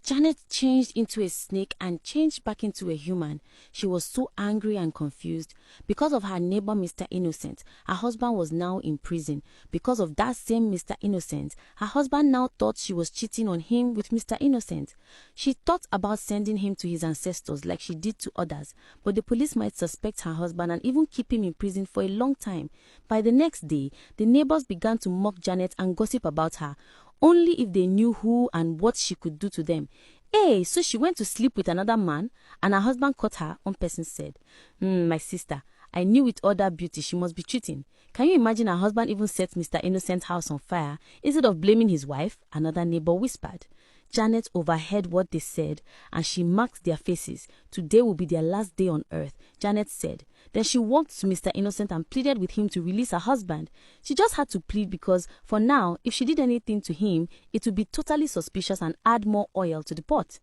Janet changed into a snake and changed back into a human. She was so angry and confused. Because of her neighbor, Mr. Innocent, her husband was now in prison. Because of that same Mr. Innocent, her husband now thought she was cheating on him with Mr. Innocent. She thought about sending him to his ancestors like she did to others, but the police might suspect her husband and even keep him in prison for a long time. By the next day, the neighbors began to mock Janet and gossip about her, only if they knew who and what she could do to them. Hey, so she went to sleep with another man and her husband caught her, one person said. My sister, I knew with all that beauty she must be cheating. Can you imagine her husband even set Mr. Innocent's house on fire instead of blaming his wife? Another neighbor whispered. Janet overheard what they said and she marked their faces. Today will be their last day on earth, Janet said. Then she walked to Mr. Innocent and pleaded with him to release her husband. She just had to plead because, for now, if she did anything to him, it would be totally suspicious and add more oil to the pot.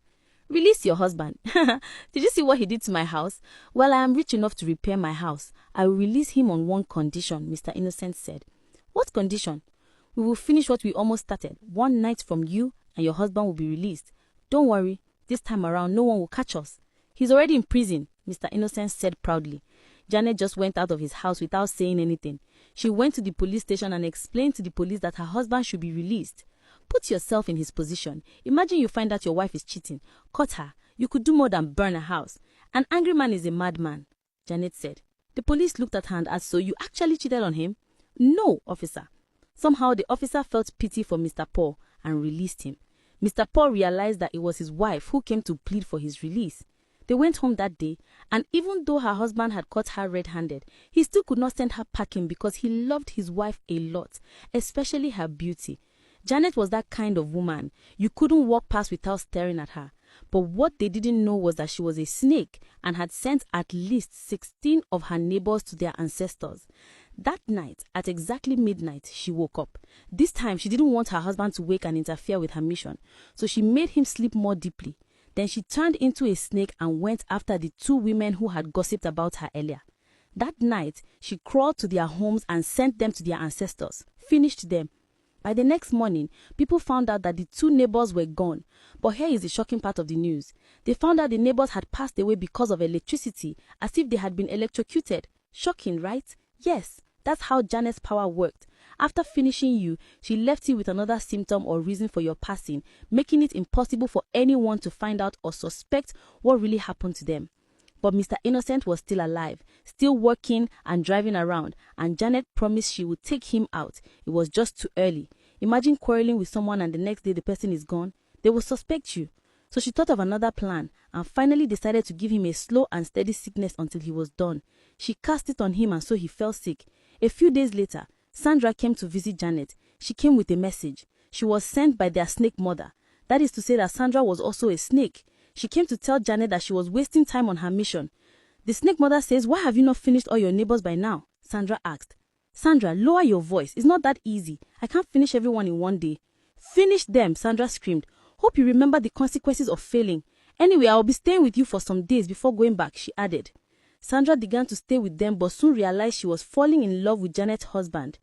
Release your husband. Did you see what he did to my house? Well, I am rich enough to repair my house. I will release him on one condition, Mr. Innocent said. What condition? We will finish what we almost started. One night from you and your husband will be released. Don't worry, this time around no one will catch us. He's already in prison, Mr. Innocent said proudly. Janet just went out of his house without saying anything. She went to the police station and explained to the police that her husband should be released. Put yourself in his position. Imagine you find out your wife is cheating. Caught her. You could do more than burn a house. An angry man is a madman, Janet said. The police looked at her and asked, so you actually cheated on him? No, officer. Somehow the officer felt pity for Mr. Paul and released him. Mr. Paul realized that it was his wife who came to plead for his release. They went home that day, and even though her husband had caught her red-handed, he still could not send her packing because he loved his wife a lot, especially her beauty. Janet was that kind of woman. You couldn't walk past without staring at her. But what they didn't know was that she was a snake and had sent at least 16 of her neighbors to their ancestors. That night, at exactly midnight, she woke up. This time, she didn't want her husband to wake and interfere with her mission, so she made him sleep more deeply. Then she turned into a snake and went after the two women who had gossiped about her earlier. That night, she crawled to their homes and sent them to their ancestors, finished them. By the next morning, people found out that the two neighbors were gone. But here is the shocking part of the news. They found out the neighbors had passed away because of electricity, as if they had been electrocuted. Shocking, right? Yes, that's how Janet's power worked. After finishing you, she left you with another symptom or reason for your passing, making it impossible for anyone to find out or suspect what really happened to them. But Mr. Innocent was still alive, still working and driving around, and Janet promised she would take him out. It was just too early. Imagine quarreling with someone and the next day the person is gone. They will suspect you. So she thought of another plan and finally decided to give him a slow and steady sickness until he was done. She cast it on him and so he fell sick. A few days later, Sandra came to visit Janet. She came with a message. She was sent by their snake mother. That is to say that Sandra was also a snake. She came to tell Janet that she was wasting time on her mission. The snake mother says, why have you not finished all your neighbors by now? Sandra asked. Sandra, lower your voice. It's not that easy. I can't finish everyone in one day. Finish them, Sandra screamed. Hope you remember the consequences of failing. Anyway, I will be staying with you for some days before going back, she added. Sandra began to stay with them but soon realized she was falling in love with Janet's husband.